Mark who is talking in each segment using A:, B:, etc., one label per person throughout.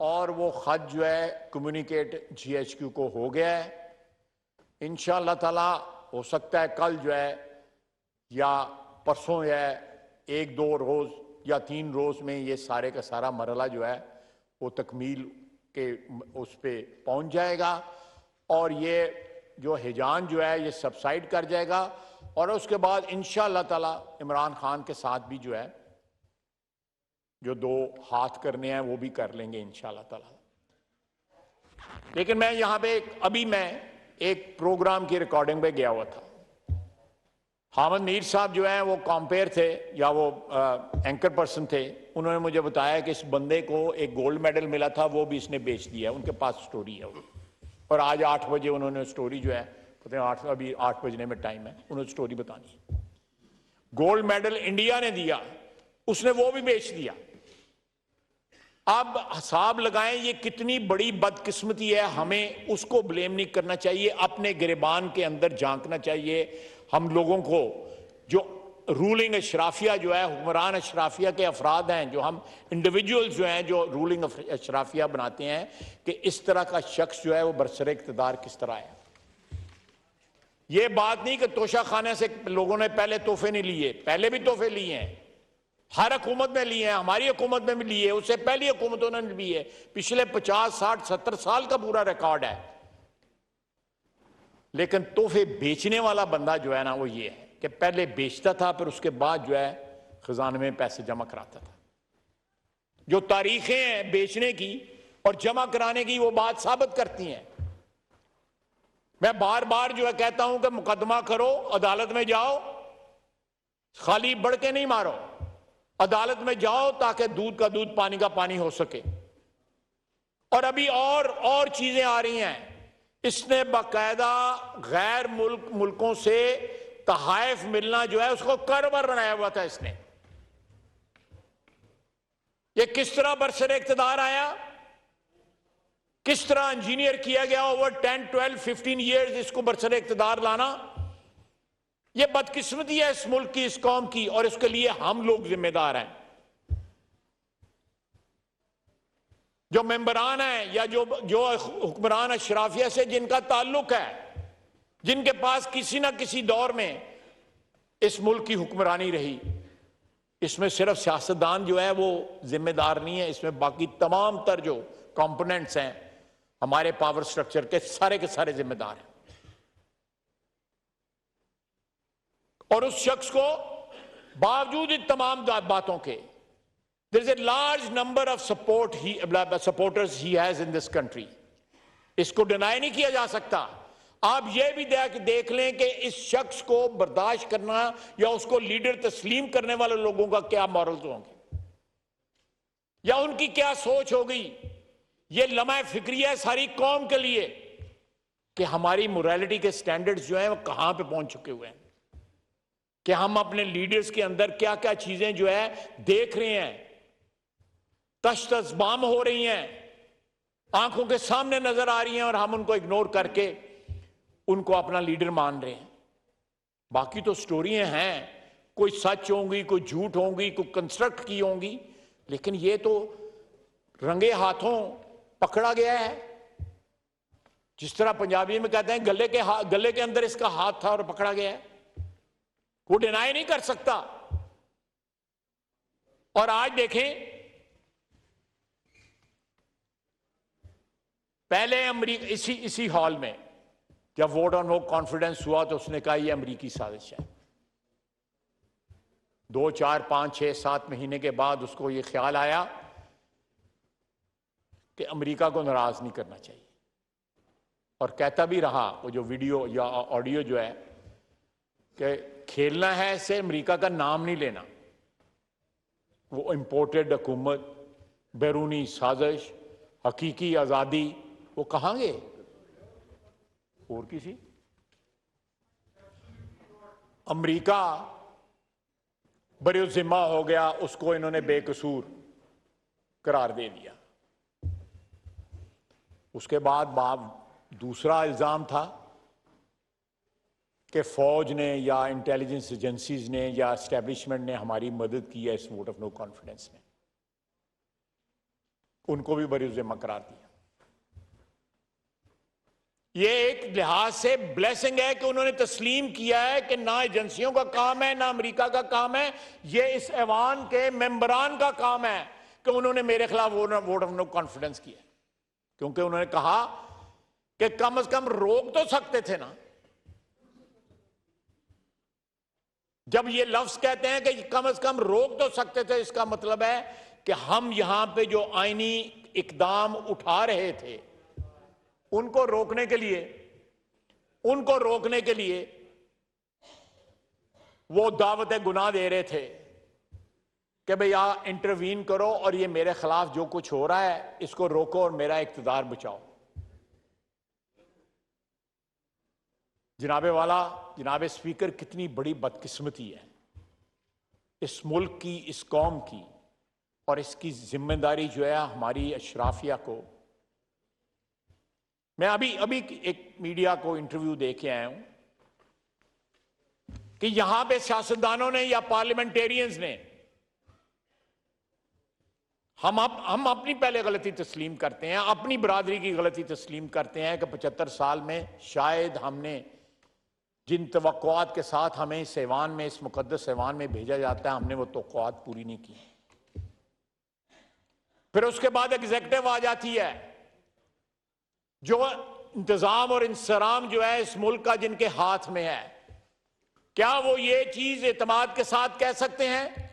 A: और वो खत जो है कम्युनिकेट जीएचक्यू को हो गया है। इंशाअल्लाह ताला हो सकता है कल जो है या परसों या 1-2 रोज़ या 3 रोज़ में ये सारे का सारा मरला जो है वो तकमील के उस पर पहुंच जाएगा और ये जो हिजान जो है ये सबसाइड कर जाएगा और उसके बाद इंशाअल्लाह ताला इमरान खान के साथ भी जो है जो 2 हाथ करने हैं वो भी कर लेंगे इंशाअल्लाह ताला। लेकिन मैं यहाँ पे अभी मैं एक प्रोग्राम की रिकॉर्डिंग पे गया हुआ था। हामिद मीर साहब जो है वो कॉम्पेयर थे या वो एंकर पर्सन थे। उन्होंने मुझे बताया कि इस बंदे को एक गोल्ड मेडल मिला था, वो भी इसने बेच दिया, उनके पास स्टोरी है वो। और आज 8 बजे उन्होंने स्टोरी जो है पता नहीं अभी 8 बजने में टाइम है, उन्होंने स्टोरी बतानी है। गोल्ड मेडल इंडिया ने दिया, उसने वो भी बेच दिया। अब हिसाब लगाएं ये कितनी बड़ी बदकिस्मती है। हमें उसको ब्लेम नहीं करना चाहिए, अपने गिरबान के अंदर झांकना चाहिए। हम लोगों को जो रूलिंग अशराफिया जो है, हुक्मरान अशराफिया के अफराद हैं, जो हम इंडिविजुअल्स जो हैं जो रूलिंग अशराफिया बनाते हैं, कि इस तरह का शख्स जो है वो बरसरे इक़्तिदार किस तरह है। ये बात नहीं कि तोशा खाने से लोगों ने पहले तोहफे नहीं लिए, पहले भी तोहफे लिए हैं, हर हुकूमत में लिए हैं, हमारी हुकूमत में भी लिए, उससे पहली हुकूमतों ने भी है। पिछले 50, 60, 70 साल का पूरा रिकॉर्ड है। लेकिन तोहफे बेचने वाला बंदा जो है ना वो ये है कि पहले बेचता था, फिर उसके बाद जो है खजाने में पैसे जमा कराता था। जो तारीखें हैं बेचने की और जमा कराने की वो बात साबित करती हैं। मैं बार बार जो है कहता हूं कि मुकदमा करो, अदालत में जाओ, खाली बढ़ के नहीं मारो, अदालत में जाओ ताकि दूध का दूध पानी का पानी हो सके। और अभी और चीजें आ रही हैं। इसने बाकायदा गैर मुल्कों से तहाइफ मिलना जो है उसको करवर बनाया हुआ था इसने। ये किस तरह बरसरे इक़्तिदार आया, किस तरह इंजीनियर किया गया ओवर 10, 12, 15 ईयर्स इसको बरसरे इक़्तिदार लाना। ये बदकिस्मती है इस मुल्क की, इस कौम की, और इसके लिए हम लोग जिम्मेदार हैं। जो मेंबरान हैं या जो हुक्मरान अशराफिया से जिनका ताल्लुक है, जिनके पास किसी ना किसी दौर में इस मुल्क की हुक्मरानी रही, इसमें सिर्फ सियासतदान जो है वो जिम्मेदार नहीं है, इसमें बाकी तमाम तर जो कंपोनेंट्स हैं हमारे पावर स्ट्रक्चर के सारे जिम्मेदार हैं। और उस शख्स को बावजूद इन तमाम बातों के there is a large number of supporters he has in this country. इसको डिनाई नहीं किया जा सकता। आप ये भी देख लें कि इस शख्स को बर्दाश्त करना या उसको लीडर तस्लीम करने वाले लोगों का क्या मॉरल्स होंगे या उनकी क्या सोच होगी। ये लम्हा फिक्री है सारी कौम के लिए कि हमारी मोरालिटी के स्टैंडर्ड्स जो हैं वो कहां पे पहुंच चुके हुए हैं, कि हम अपने लीडर्स के अंदर क्या क्या चीजें जो है देख रहे हैं, तश्तज़बाम हो रही हैं, आंखों के सामने नजर आ रही हैं, और हम उनको इग्नोर करके उनको अपना लीडर मान रहे हैं। बाकी तो स्टोरियां हैं, कोई सच होंगी, कोई झूठ होंगी, कोई कंस्ट्रक्ट की होंगी, लेकिन ये तो रंगे हाथों पकड़ा गया है। जिस तरह पंजाबी में कहते हैं गले के अंदर इसका हाथ था और पकड़ा गया है, वो डिनाई नहीं कर सकता। और आज देखें, पहले अमरीका इसी हॉल में जब वोट ऑन नो कॉन्फिडेंस हुआ तो उसने कहा यह अमरीकी साजिश है। 2, 4, 5, 6, 7 महीने के बाद उसको यह ख्याल आया कि अमरीका को नाराज नहीं करना चाहिए, और कहता भी रहा, वो जो वीडियो या ऑडियो जो है, कि खेलना है इससे अमरीका का नाम नहीं लेना। वो इंपोर्टेड हुकूमत, बैरूनी साजिश, हकीकी आजादी, वो कहां गए? और किसी अमरीका बरे जिम्मा हो गया, उसको इन्होंने बेकसूर करार दे दिया। उसके बाद दूसरा इल्जाम था कि फौज ने या इंटेलिजेंस एजेंसीज ने या एस्टेब्लिशमेंट ने हमारी मदद की है इस वोट ऑफ नो कॉन्फिडेंस में। उनको भी बरी जिम्मा करार दिया। ये एक लिहाज से ब्लेसिंग है कि उन्होंने तस्लीम किया है कि ना एजेंसियों का काम है ना अमेरिका का काम है, ये इस ऐवान के मेंबरान का काम है कि उन्होंने मेरे खिलाफ वोट ऑफ नो कॉन्फिडेंस किया, क्योंकि उन्होंने कहा कि कम से कम रोक तो सकते थे ना। जब ये लफ्ज कहते हैं कि कम से कम रोक तो सकते थे, इसका मतलब है कि हम यहां पे जो आईनी इकदाम उठा रहे थे उनको रोकने के लिए वो दावत गुनाह दे रहे थे कि भैया इंटरवीन करो और ये मेरे खिलाफ जो कुछ हो रहा है इसको रोको और मेरा इख्तिदार बचाओ। जनाबे वाला, जनाबे स्पीकर, कितनी बड़ी बदकिस्मती है इस मुल्क की, इस कौम की, और इसकी जिम्मेदारी जो है हमारी अशराफिया को। मैं अभी एक मीडिया को इंटरव्यू दे के आया हूं कि यहां पे सियासतदानों ने या पार्लियामेंटेरियंस ने, हम अपनी पहले गलती तस्लीम करते हैं, अपनी बरादरी की गलती तस्लीम करते हैं कि 75 साल में शायद हमने जिन तवक्कुआत के साथ हमें इस ऐवान में, इस मुकद्दस ऐवान में भेजा जाता है, हमने वो तवक्कुआत पूरी नहीं की। फिर उसके बाद एग्जीक्यूटिव आ जाती है जो इंतजाम और इंसराम जो है इस मुल्क का जिनके हाथ में है। क्या वो ये चीज एतमाद के साथ कह सकते हैं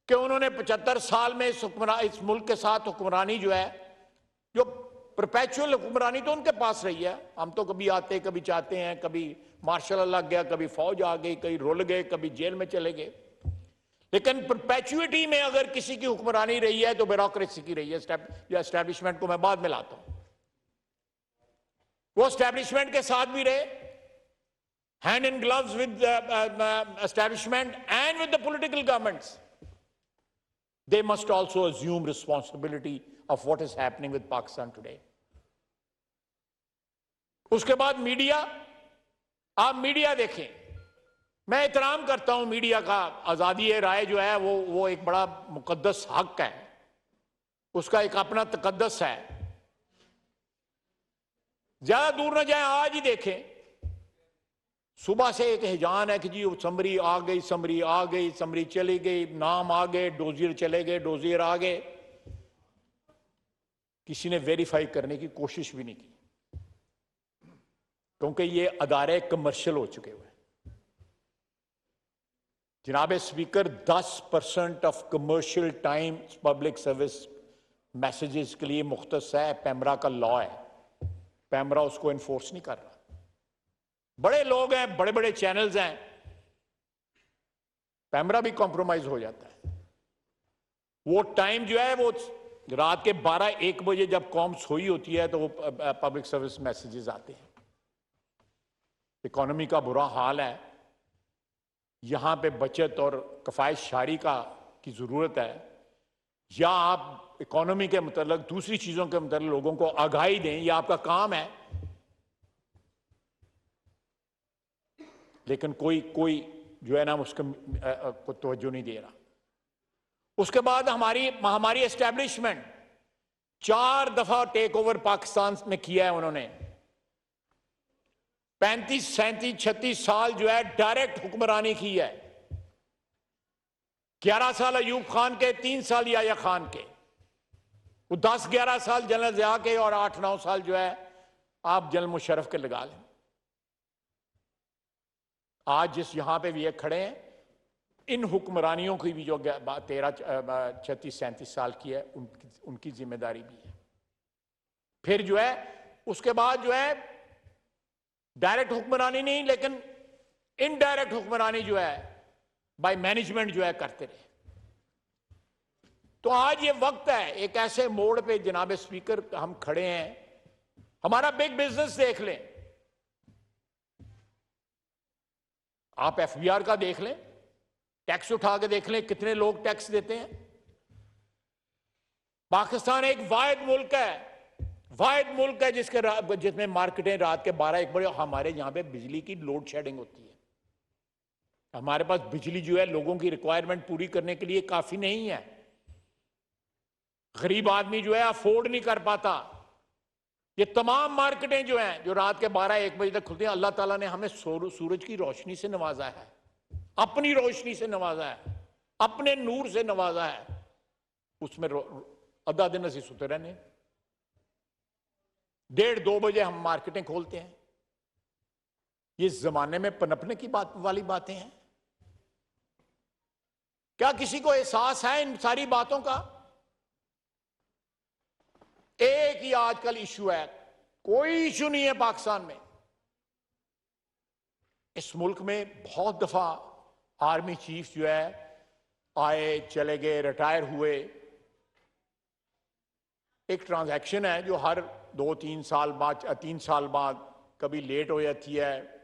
A: कि उन्होंने 75 साल में इस मुल्क के साथ हुक्मरानी जो है, जो परपेचुअल हुक्मरानी तो उनके पास रही है। हम तो कभी आते कभी चाहते हैं, कभी मार्शल लग गया, कभी फौज आ गई, कभी रुल गए, कभी जेल में चले गए, लेकिन परपेचुइटी में अगर किसी की हुक्मरानी रही है तो ब्यूरोक्रेसी की रही है। या एस्टैब्लिशमेंट को मैं बाद में लाता हूं, वो एस्टैब्लिशमेंट के साथ भी रहे, hand in gloves with establishment and with the political governments. They must also assume responsibility of what is happening with Pakistan today. उसके बाद मीडिया, आप मीडिया देखें, मैं एहतराम करता हूं मीडिया का। आजादी राय जो है वो एक बड़ा मुकद्दस हक है, उसका एक अपना तकद्दस है। ज्यादा दूर न जाए, आज ही देखें, सुबह से एक हिजान है कि जी समरी आ गई, समरी आ गई, समरी चली गई, नाम आ गए, डोजियर चले गए, डोजियर आ गए। किसी ने वेरीफाई करने की कोशिश भी नहीं की, क्योंकि ये अदारे कमर्शियल हो चुके हुए। जनाब speaker, 10% of commercial time public service messages के लिए मुख्तस है। पैमरा का लॉ है, पैमरा उसको एनफोर्स नहीं कर रहा। बड़े लोग हैं, बड़े बड़े चैनल्स हैं, पैमरा भी कॉम्प्रोमाइज हो जाता है। वो टाइम जो है वो रात के 12-1 बजे जब कौम सोई होती है तो वो पब्लिक सर्विस मैसेजेस आते हैं। इकोनॉमी का बुरा हाल है, यहां पे बचत और कफायत शारी की जरूरत है, या आप इकोनॉमी के मतलब दूसरी चीजों के मतलब लोगों को आगाही दें, यह आपका काम है। लेकिन कोई जो है ना उसको तवज्जो नहीं दे रहा। उसके बाद हमारी एस्टैब्लिशमेंट 4 दफा टेक ओवर पाकिस्तान में किया है उन्होंने। 35, 37, 36 साल जो है डायरेक्ट हुक्मरानी की है। 11 साल अयूब खान के, 3 साल याया खान के, वो 10-11 साल जनरल ज़िया के, और 8-9 साल जो है आप जनरल मुशर्रफ के लगा लें। आज जिस यहां पे भी ये खड़े हैं, इन हुक्मरानियों की भी जो 13, 36, 37 साल की है, उनकी जिम्मेदारी भी है। फिर जो है उसके बाद जो है डायरेक्ट हुक्मरानी नहीं, लेकिन इनडायरेक्ट हुक्मरानी जो है बाय मैनेजमेंट जो है करते रहे। तो आज ये वक्त है, एक ऐसे मोड़ पे जनाब स्पीकर हम खड़े हैं। हमारा बिग बिजनेस देख लें, आप एफबीआर का देख लें, टैक्स उठा के देख लें कितने लोग टैक्स देते हैं। पाकिस्तान एक वाहिद मुल्क है जिसमें मार्केटें रात के 12-1 बजे, हमारे यहां पे बिजली की लोड शेडिंग होती है। हमारे पास बिजली जो है लोगों की रिक्वायरमेंट पूरी करने के लिए काफी नहीं है। गरीब आदमी जो है अफोर्ड नहीं कर पाता। ये तमाम मार्केटें जो हैं जो रात के 12-1 बजे तक खुलती हैं, अल्लाह ताला ने हमें सूरज की रोशनी से नवाजा है, अपनी रोशनी से नवाजा है, अपने नूर से नवाजा है। उसमें आधा दिन असी सुते रहने, 1:30-2 बजे हम मार्केटें खोलते हैं। ये जमाने में पनपने की बात वाली बातें हैं। क्या किसी को एहसास है इन सारी बातों का? एक ही आजकल इशू है, कोई इशू नहीं है पाकिस्तान में। इस मुल्क में बहुत दफा आर्मी चीफ जो है आए चले गए, रिटायर हुए। एक ट्रांजैक्शन है जो हर 2-3 साल बाद, 3 साल बाद कभी लेट हो जाती है।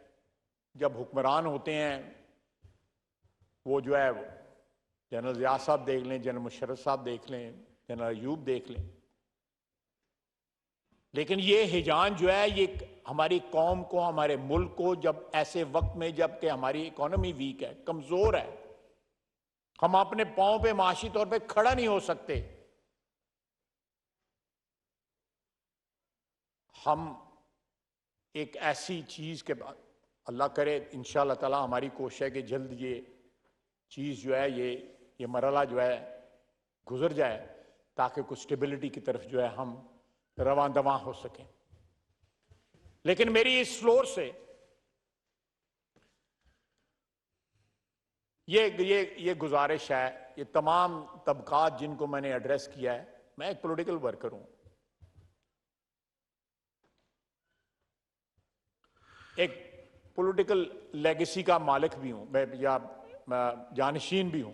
A: जब हुक्मरान होते हैं वो जो है जनरल ज़िया साहब देख लें, जनरल मुशर्रफ साहब देख लें, जनरल अयूब देख लें, लेकिन ये हिजान जो है ये हमारी कौम को, हमारे मुल्क को, जब ऐसे वक्त में जबकि हमारी इकोनॉमी वीक है, कमजोर है, हम अपने पांव पे माशी तौर पे खड़ा नहीं हो सकते, हम एक ऐसी चीज के बाद, अल्लाह करे इंशाअल्लाह ताला हमारी कोशिश है कि जल्द ये चीज जो है ये मरहला जो है गुजर जाए, ताकि कुछ स्टेबिलिटी की तरफ जो है हम रवां दवां हो सकें। लेकिन मेरी इस फ्लोर से ये गुजारिश है, ये तमाम तबकात जिनको मैंने एड्रेस किया है, मैं एक पॉलिटिकल वर्कर हूं, एक पॉलिटिकल लेगेसी का मालिक भी हूं मैं, या जानशीन भी हूं।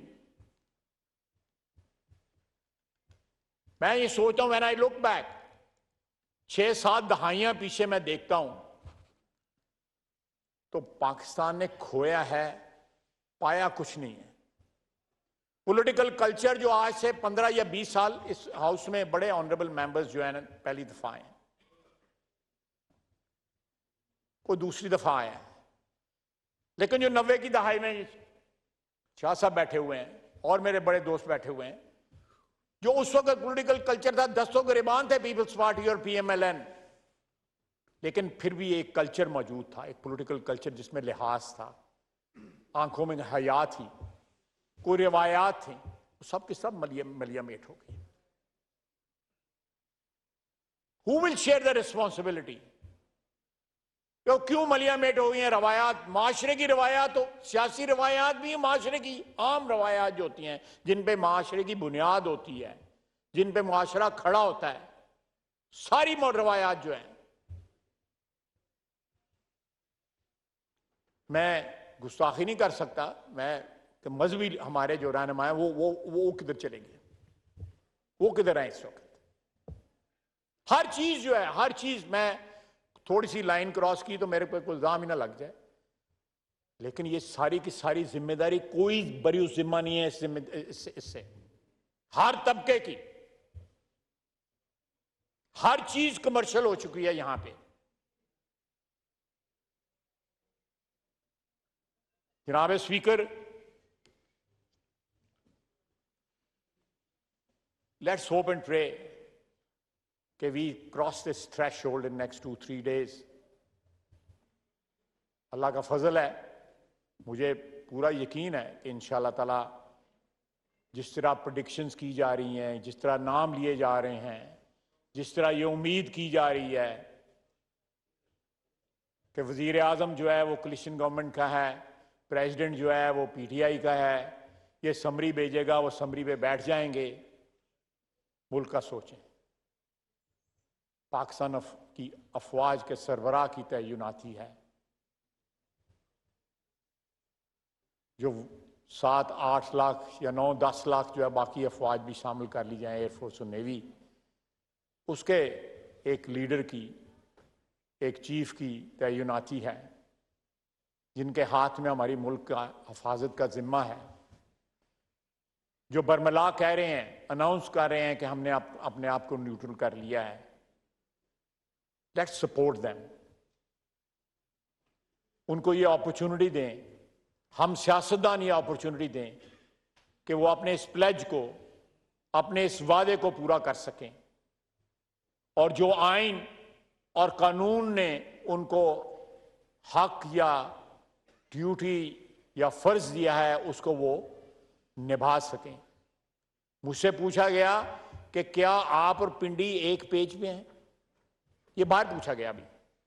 A: मैं ये सोचता हूं, व्हेन आई लुक बैक, 6-7 दहाइयां पीछे मैं देखता हूं तो पाकिस्तान ने खोया है, पाया कुछ नहीं है। पॉलिटिकल कल्चर जो आज से 15 या 20 साल इस हाउस में बड़े ऑनरेबल मेंबर्स जो है ना पहली दफा आए, कोई दूसरी दफा आया है, लेकिन जो 90 की दहाई में शाह साहब बैठे हुए हैं और मेरे बड़े दोस्त बैठे हुए हैं, जो उस वक्त पॉलिटिकल कल्चर था, 10 गिरबान थे पीपल्स पार्टी और पीएमएलएन, लेकिन फिर भी एक कल्चर मौजूद था, एक पॉलिटिकल कल्चर जिसमें लिहाज था, आंखों में हया थी, कोई रिवायात थी, सब के सब मलियामेट हो गई। Who will share the responsibility? क्यों मलियामेट हो गई हैं रवायात? माशरे की रवायात तो सियासी रवायात भी, माशरे की आम रवायात जो होती हैं, जिन पे माशरे की बुनियाद होती है, जिन पे मुआशरा खड़ा होता है, सारी रवायात जो है, मैं गुस्ताखी नहीं कर सकता, मैं कि मजहबी हमारे जो रहनुमा है वो किधर चले गए, वो किधर है इस वक्त? हर चीज जो है, हर चीज, मैं थोड़ी सी लाइन क्रॉस की तो मेरे पे कोई इल्जाम ही ना लग जाए, लेकिन ये सारी की सारी जिम्मेदारी, कोई बरी जिम्मा नहीं है इससे हर तबके की, हर चीज कमर्शियल हो चुकी है यहां पे। जनाब speaker, let's hope and pray कि we cross this threshold in next 2-3 days. अल्लाह का फजल है, मुझे पूरा यकीन है कि इंशाअल्लाह ताला जिस तरह प्रेडिक्शंस की जा रही हैं, जिस तरह नाम लिए जा रहे हैं, जिस तरह ये उम्मीद की जा रही है कि वजीर आजम जो है वो कोलिशन गवर्नमेंट का है, प्रेसिडेंट जो है वो पीटीआई का है, ये समरी भेजेगा, वो समरी पे बैठ जाएंगे। मुल्क का सोचें, पाकिस्तान की अफवाज के सरबराह की तयनाती है, जो 7-8 लाख या 9-10 लाख जो है बाकी अफवाज भी शामिल कर ली जाए, एयरफोर्स और नेवी, उसके एक लीडर की, एक चीफ की तयनाती है, जिनके हाथ में हमारी मुल्क का हिफाजत का जिम्मा है, जो बरमला कह रहे हैं, अनाउंस कर रहे हैं कि हमने अपने आप को न्यूट्रल कर लिया है। लेट्स सपोर्ट देम, उनको ये अपॉर्चुनिटी दें, हम सियासतदान ये अपॉर्चुनिटी दें कि वो अपने इस प्लेज को अपने इस वादे को पूरा कर सकें और जो आइन और कानून ने उनको हक या ड्यूटी या फर्ज दिया है उसको वो निभा सकें। मुझसे पूछा गया कि क्या आप और पिंडी एक पेज पे हैं, ये बाहर पूछा गया अभी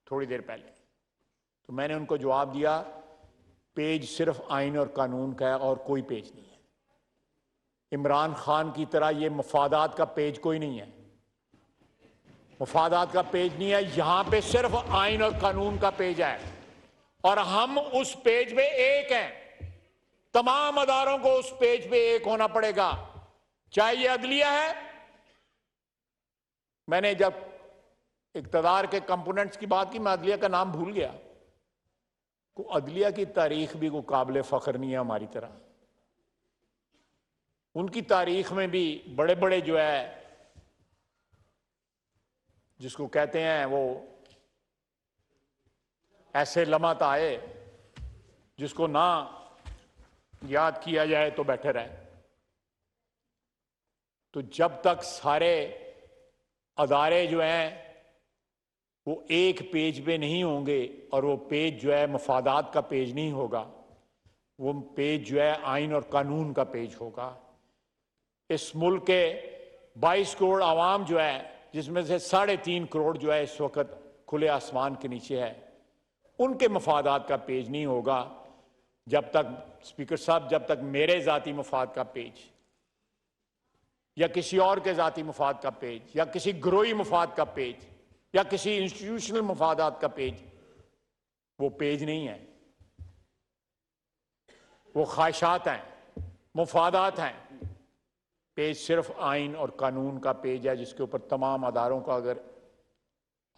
A: थोड़ी देर पहले, तो मैंने उनको जवाब दिया पेज सिर्फ आइन और कानून का है और कोई पेज नहीं है। इमरान खान की तरह ये मफादात का पेज कोई नहीं है, मफादात का पेज नहीं है, यहां पे सिर्फ आइन और कानून का पेज है और हम उस पेज पे एक हैं। तमाम अदारों को उस पेज पे एक होना पड़ेगा, चाहे ये अदलिया है। मैंने जब इक्तदार के कंपोनेंट्स की बात की, मैं अदलिया का नाम भूल गया। को अदलिया की तारीख भी कोई काबिल फख्र नहीं है हमारी तरह। उनकी तारीख में भी बड़े बड़े जो है, जिसको कहते हैं वो ऐसे लम्हात आए जिसको ना याद किया जाए तो बेटर है। तो जब तक सारे अदारे जो हैं वो एक पेज पे नहीं होंगे और वो पेज जो है मफादात का पेज नहीं होगा, वो पेज जो है आइन और कानून का पेज होगा। इस मुल्क के 22 करोड़ आवाम जो है, जिसमें से 3.5 करोड़ जो है इस वक्त खुले आसमान के नीचे है, उनके मफादात का पेज नहीं होगा जब तक, स्पीकर साहब, जब तक मेरे ज़ाती मफाद का पेज या किसी और के ज़ाती मफाद का पेज या किसी ग्रोही मफाद का पेज या किसी इंस्टीट्यूशनल मफादात का पेज, वो पेज नहीं है, वो ख्वाहिशात हैं, मफादात हैं। पेज सिर्फ आइन और कानून का पेज है जिसके ऊपर तमाम अदारों का अगर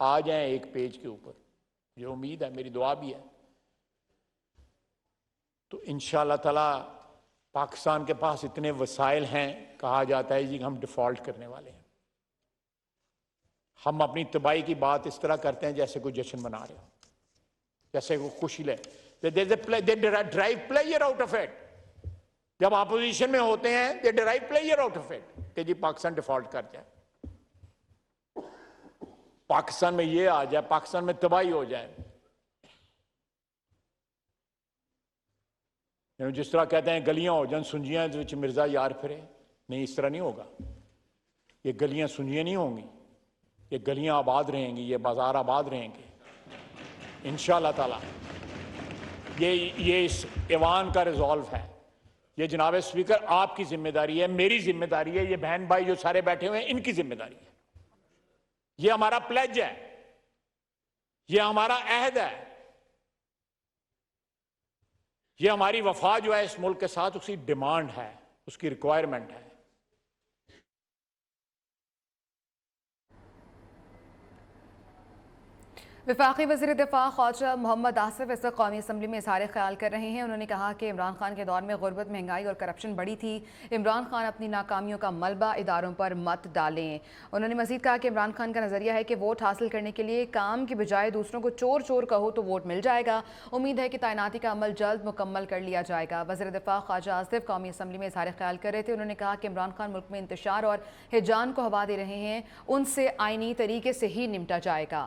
A: आ जाए एक पेज के ऊपर, जो उम्मीद है, मेरी दुआ भी है, तो इंशाअल्लाह ताला पाकिस्तान के पास इतने वसाइल हैं, कहा जाता है जी हम डिफॉल्ट करने वाले हैं। हम अपनी तबाही की बात इस तरह करते हैं जैसे कोई जश्न मना रहे हो, जैसे कोई खुशी ले, they drive player out of it. जब अपोजिशन में होते हैं they drive player out of it कि जी पाकिस्तान डिफॉल्ट कर जाए, पाकिस्तान में ये आ जाए, पाकिस्तान में तबाही हो जाए। जिस तरह कहते हैं गलियां हो जाए सुंजियां विच मिर्जा यार फिरे, नहीं, इस तरह नहीं होगा। ये गलियां सुंजियां नहीं होंगी, ये गलियां आबाद रहेंगी, ये बाजार आबाद रहेंगे इंशाअल्लाह ताला। ये इस ऐवान का रिजॉल्व है। ये जनाब स्पीकर आपकी जिम्मेदारी है, मेरी जिम्मेदारी है, ये बहन भाई जो सारे बैठे हुए हैं इनकी जिम्मेदारी है। ये हमारा प्लेज है, ये हमारा अहद है, ये हमारी वफा जो है इस मुल्क के साथ, उसकी डिमांड है, उसकी रिक्वायरमेंट है।
B: वफाकी वज़ीर दिफ़ा ख्वाजा मोहम्मद आसिफ इस कौमी असम्बली में इज़हार ख्याल कर रहे हैं। उन्होंने कहा कि इमरान खान के दौर में गुर्बत, महंगाई और करप्शन बढ़ी थी। इमरान खान अपनी नाकामियों का मलबा इदारों पर मत डालें। उन्होंने मज़ीद कहा कि इमरान खान का नज़रिया है कि वोट हासिल करने के लिए काम की बजाय दूसरों को चोर चोर कहो तो वोट मिल जाएगा। उम्मीद है कि तैनाती का अमल जल्द मुकम्मल कर लिया जाएगा। वज़ीर दिफ़ा ख्वाजा आसिफ कौमी असम्बली में इज़हार ख्याल कर रहे थे। उन्होंने कहा कि इमरान खान मुल्क में इंतशार और हिजान को हवा दे रहे हैं, उनसे आइनी तरीके से ही निपटा जाएगा।